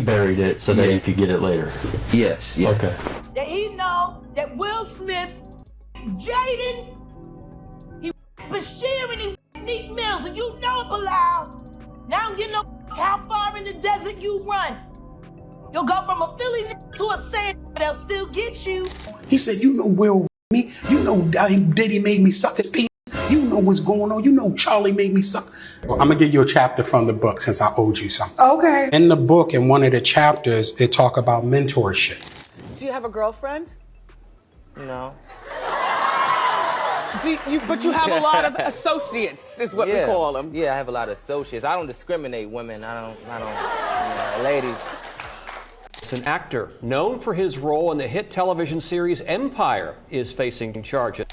he buried it so that you could get it later. Yes, yeah. Okay. That he know that Will Smith, Jaden, he Bryshere and he Nicki Minaj, and you know it, Bilal. Now I'm getting no how far in the desert you run. You'll go from a Philly to a sand, but they'll still get you. He said, you know Will me, you know Diddy made me suck his penis. You know what's going on. You know Charlie made me suck. Well, I'm gonna give you a chapter from the book since I owed you something. Okay. In the book, in one of the chapters, it talk about mentorship. Do you have a girlfriend? No. But you have a lot of associates, is what we call them. Yeah, I have a lot of associates. I don't discriminate women. I don't, ladies. An actor known for his role in the hit television series Empire is facing charges.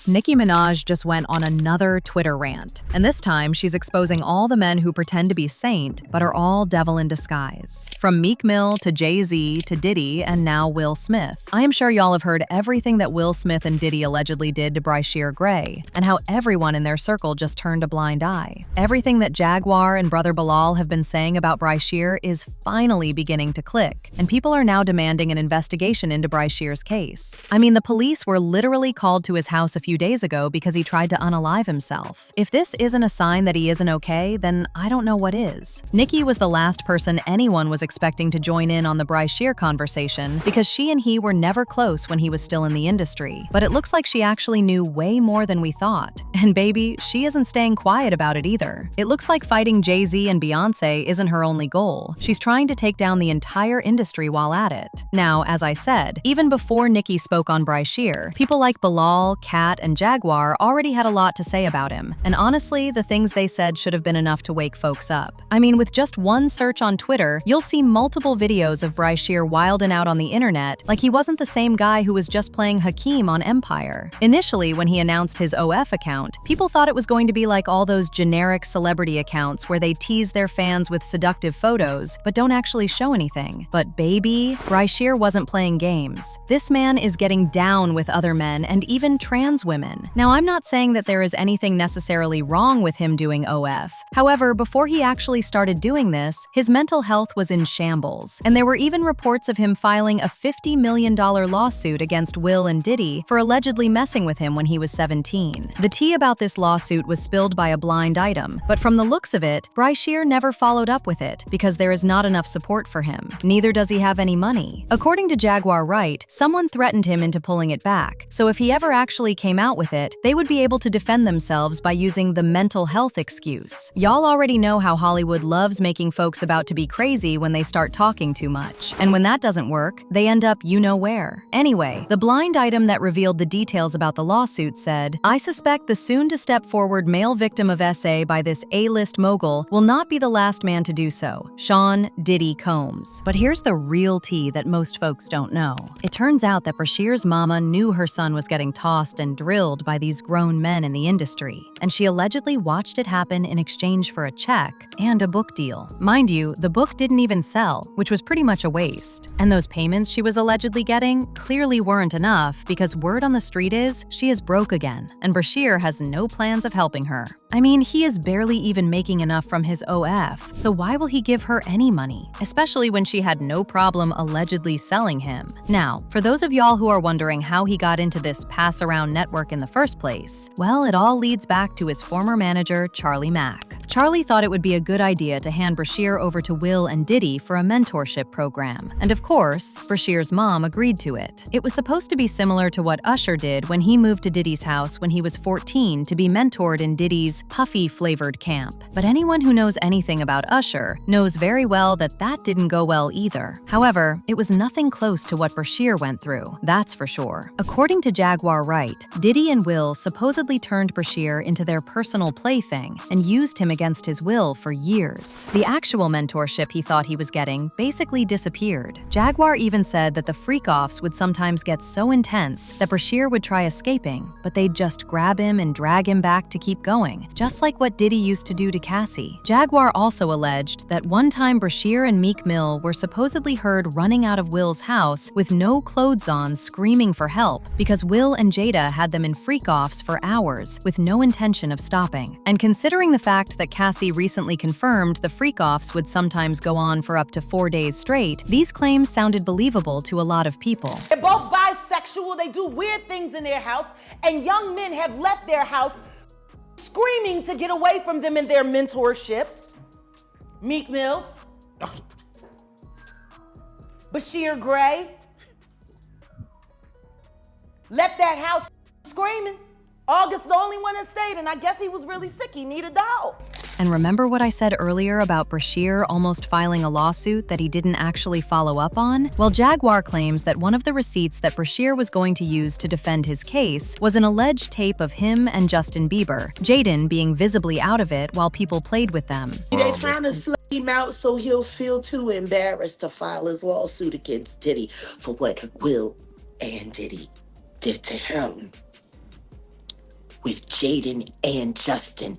Nicki Minaj just went on another Twitter rant, and this time she's exposing all the men who pretend to be saint but are all devil in disguise. From Meek Mill to Jay-Z to Diddy and now Will Smith. I am sure y'all have heard everything that Will Smith and Diddy allegedly did to Bryshere Gray, and how everyone in their circle just turned a blind eye. Everything that Jaguar and Brother Bilal have been saying about Bryshere is finally beginning to click, and people are now demanding an investigation into Bryshere's case. I mean, the police were literally called to his house a few days ago because he tried to unalive himself. If this isn't a sign that he isn't okay, then I don't know what is. Nicki was the last person anyone was expecting to join in on the Bryshere conversation because she and he were never close when he was still in the industry. But it looks like she actually knew way more than we thought. And baby, she isn't staying quiet about it either. It looks like fighting Jay-Z and Beyonce isn't her only goal. She's trying to take down the entire industry while at it. Now, as I said, even before Nicki spoke on Bryshere, people like Bilal, Kat, and Jaguar already had a lot to say about him, and honestly, the things they said should have been enough to wake folks up. I mean, with just one search on Twitter, you'll see multiple videos of Bryshere wilding out on the internet like he wasn't the same guy who was just playing Hakeem on Empire. Initially, when he announced his OF account, people thought it was going to be like all those generic celebrity accounts where they tease their fans with seductive photos, but don't actually show anything. But baby, Bryshere wasn't playing games. This man is getting down with other men and even trans women. Now, I'm not saying that there is anything necessarily wrong with him doing OF. However, before he actually started doing this, his mental health was in shambles, and there were even reports of him filing a $50 million lawsuit against Will and Diddy for allegedly messing with him when he was 17. The tea about this lawsuit was spilled by a blind item, but from the looks of it, Bryshere never followed up with it because there is not enough support for him. Neither does he have any money. According to Jaguar Wright, someone threatened him into pulling it back, so if he ever actually came out with it, they would be able to defend themselves by using the mental health excuse. Y'all already know how Hollywood loves making folks about to be crazy when they start talking too much. And when that doesn't work, they end up you know where. Anyway, the blind item that revealed the details about the lawsuit said, "I suspect the soon-to-step forward male victim of SA by this A-list mogul will not be the last man to do so, Sean Diddy Combs." But here's the real tea that most folks don't know. It turns out that Bryshere's mama knew her son was getting tossed and drilled by these grown men in the industry, and she allegedly watched it happen in exchange for a check and a book deal. Mind you, the book didn't even sell, which was pretty much a waste. And those payments she was allegedly getting clearly weren't enough because word on the street is she is broke again, and Bryshere has no plans of helping her. I mean, he is barely even making enough from his OF, so why will he give her any money? Especially when she had no problem allegedly selling him. Now, for those of y'all who are wondering how he got into this pass-around network in the first place, well, it all leads back to his former manager, Charlie Mack. Charlie thought it would be a good idea to hand Bryshere over to Will and Diddy for a mentorship program. And of course, Bryshere's mom agreed to it. It was supposed to be similar to what Usher did when he moved to Diddy's house when he was 14 to be mentored in Diddy's puffy-flavored camp. But anyone who knows anything about Usher knows very well that that didn't go well either. However, it was nothing close to what Bryshere went through, that's for sure. According to Jaguar Wright, Diddy and Will supposedly turned Bryshere into their personal plaything and used him against his will for years. The actual mentorship he thought he was getting basically disappeared. Jaguar even said that the Freakoffs would sometimes get so intense that Bryshere would try escaping, but they'd just grab him and drag him back to keep going, just like what Diddy used to do to Cassie. Jaguar also alleged that one time Bryshere and Meek Mill were supposedly heard running out of Will's house with no clothes on, screaming for help because Will and Jada had them in Freakoffs for hours with no intention of stopping. And considering the fact that Cassie recently confirmed the Freakoffs would sometimes go on for up to 4 days straight, these claims sounded believable to a lot of people. They're both bisexual, they do weird things in their house, and young men have left their house screaming to get away from them in their mentorship. Meek Mills, Bryshere Gray, left that house screaming. August the only one that stayed, and I guess he was really sick. He needed a dog. And remember what I said earlier about Bryshere almost filing a lawsuit that he didn't actually follow up on? Well, Jaguar claims that one of the receipts that Bryshere was going to use to defend his case was an alleged tape of him and Justin Bieber, Jaden being visibly out of it while people played with them. They trying to slay him out so he'll feel too embarrassed to file his lawsuit against Diddy for what Will and Diddy did to him. With Jaden and Justin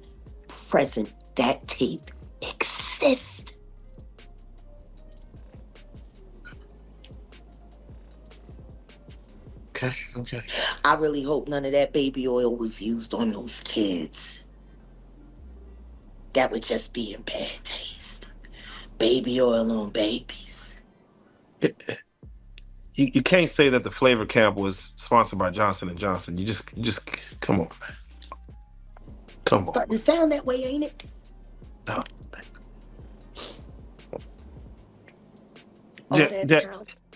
present, that tape exists. Okay. I really hope none of that baby oil was used on those kids. That would just be in bad taste. Baby oil on babies. You can't say that the flavor camp was sponsored by Johnson & Johnson. You just come on. Come on. Starting to sound that way, ain't it? No.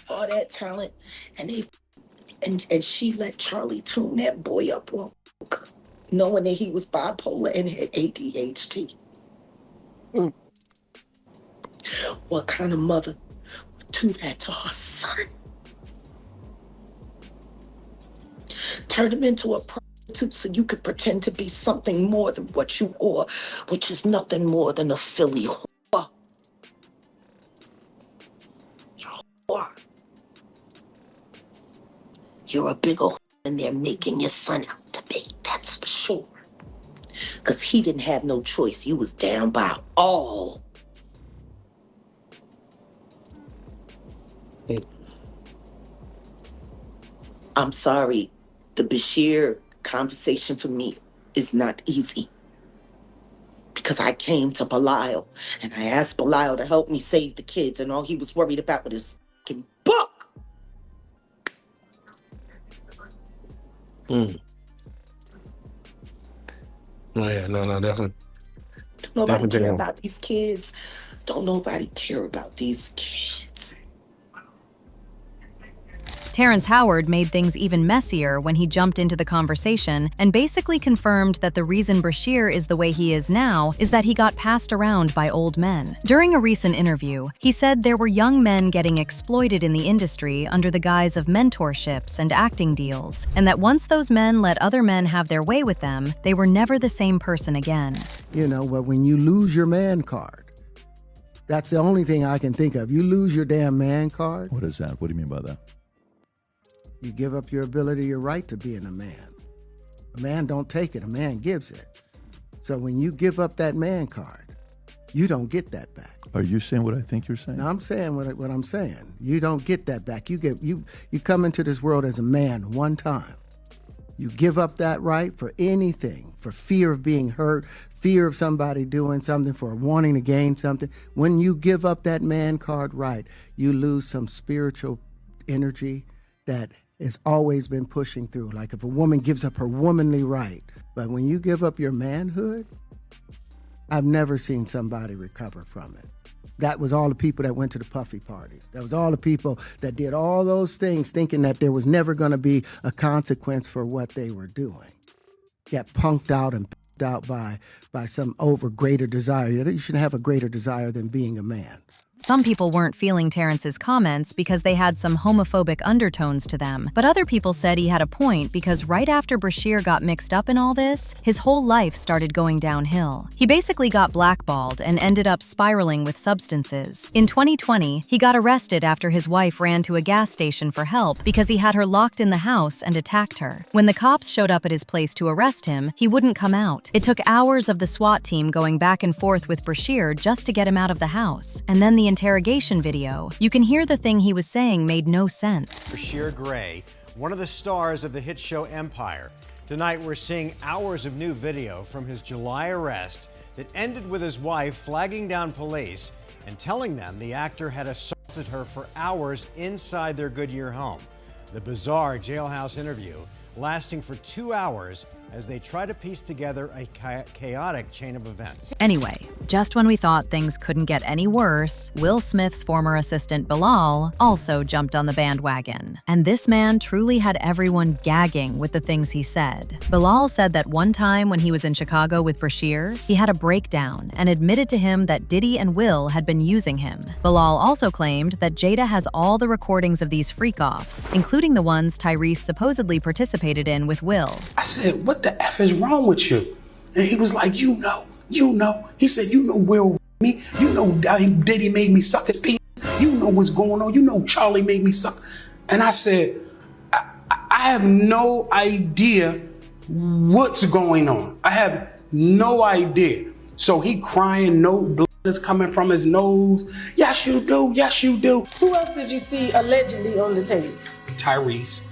All that talent, and she let Charlie tune that boy up, knowing that he was bipolar and had ADHD. What kind of mother would do that to her son? Turn him into a prostitute so you could pretend to be something more than what you are, which is nothing more than a Philly whore. You're a whore. You're a bigger whore than they're making your son out to be, that's for sure. Because he didn't have no choice. You was down by all. I'm sorry. The Bryshere conversation for me is not easy. Because I came to Bilal and I asked Bilal to help me save the kids, and all he was worried about was his fucking book. Oh yeah, no, definitely. Don't nobody Definitely. care about these kids. Don't nobody care about these kids. Terrence Howard made things even messier when he jumped into the conversation and basically confirmed that the reason Bryshere is the way he is now is that he got passed around by old men. During a recent interview, he said there were young men getting exploited in the industry under the guise of mentorships and acting deals, and that once those men let other men have their way with them, they were never the same person again. You know, but when you lose your man card, that's the only thing I can think of. You lose your damn man card. What is that? What do you mean by that? You give up your ability, your right to being a man. A man don't take it, a man gives it. So when you give up that man card, you don't get that back. Are you saying what I think you're saying? Now, I'm saying what I'm saying. You don't get that back. You come into this world as a man one time. You give up that right for anything, for fear of being hurt, fear of somebody doing something, for wanting to gain something. When you give up that man card right, you lose some spiritual energy that has always been pushing through. Like if a woman gives up her womanly right, but when you give up your manhood, I've never seen somebody recover from it. That was all the people that went to the puffy parties. That was all the people that did all those things thinking that there was never going to be a consequence for what they were doing. Get punked out and punked out by some greater desire. You shouldn't have a greater desire than being a man. Some people weren't feeling Terrence's comments because they had some homophobic undertones to them, but other people said he had a point because right after Bryshere got mixed up in all this, his whole life started going downhill. He basically got blackballed and ended up spiraling with substances. In 2020, he got arrested after his wife ran to a gas station for help because he had her locked in the house and attacked her. When the cops showed up at his place to arrest him, he wouldn't come out. It took hours of the SWAT team going back and forth with Bryshere just to get him out of the house. And then the interrogation video, you can hear the thing he was saying made no sense. Bryshere Gray, one of the stars of the hit show Empire. Tonight we're seeing hours of new video from his July arrest that ended with his wife flagging down police and telling them the actor had assaulted her for hours inside their Goodyear home. The bizarre jailhouse interview lasting for 2 hours as they try to piece together a chaotic chain of events. Anyway, just when we thought things couldn't get any worse, Will Smith's former assistant Bilal also jumped on the bandwagon. And this man truly had everyone gagging with the things he said. Bilal said that one time when he was in Chicago with Bryshere, he had a breakdown and admitted to him that Diddy and Will had been using him. Bilal also claimed that Jada has all the recordings of these freakoffs, including the ones Tyrese supposedly participated in with Will. I said, what the F is wrong with you? And he was like, you know. He said, you know Will me. You know Diddy made me suck his penis. You know what's going on. You know Charlie made me suck. And I said, I have no idea what's going on. I have no idea. So he crying, no blood is coming from his nose. Yes, you do. Yes, you do. Who else did you see allegedly on the tapes? Tyrese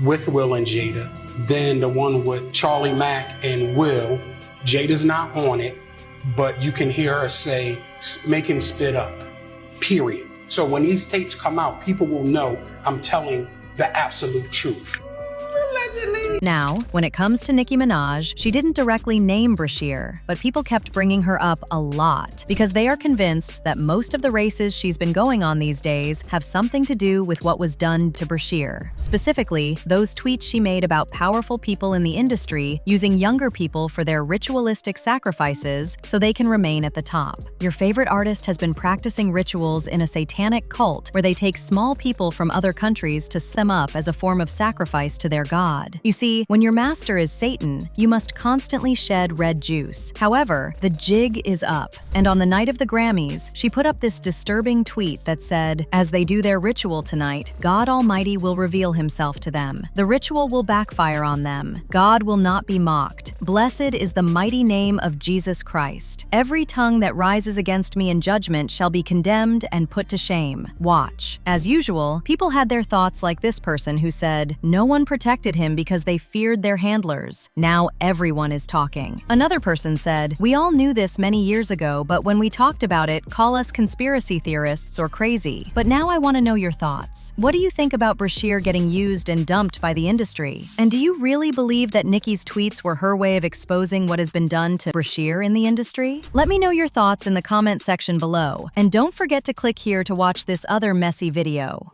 with Will and Jada. Then the one with Charlie Mack and Will. Jada's not on it, but you can hear her say, make him spit up, period. So when these tapes come out, people will know I'm telling the absolute truth. Now, when it comes to Nicki Minaj, she didn't directly name Bryshere, but people kept bringing her up a lot because they are convinced that most of the races she's been going on these days have something to do with what was done to Bryshere. Specifically, those tweets she made about powerful people in the industry using younger people for their ritualistic sacrifices so they can remain at the top. Your favorite artist has been practicing rituals in a satanic cult where they take small people from other countries to set them up as a form of sacrifice to their god. You see, when your master is Satan, you must constantly shed red juice. However, the jig is up, and on the night of the Grammys, she put up this disturbing tweet that said, as they do their ritual tonight, God Almighty will reveal himself to them. The ritual will backfire on them. God will not be mocked. Blessed is the mighty name of Jesus Christ. Every tongue that rises against me in judgment shall be condemned and put to shame. Watch. As usual, people had their thoughts like this person who said, no one protected him because they feared their handlers. Now everyone is talking. Another person said, we all knew this many years ago, but when we talked about it, call us conspiracy theorists or crazy. But now I want to know your thoughts. What do you think about Bryshere getting used and dumped by the industry? And do you really believe that Nicki's tweets were her way of exposing what has been done to Bryshere in the industry? Let me know your thoughts in the comment section below. And don't forget to click here to watch this other messy video.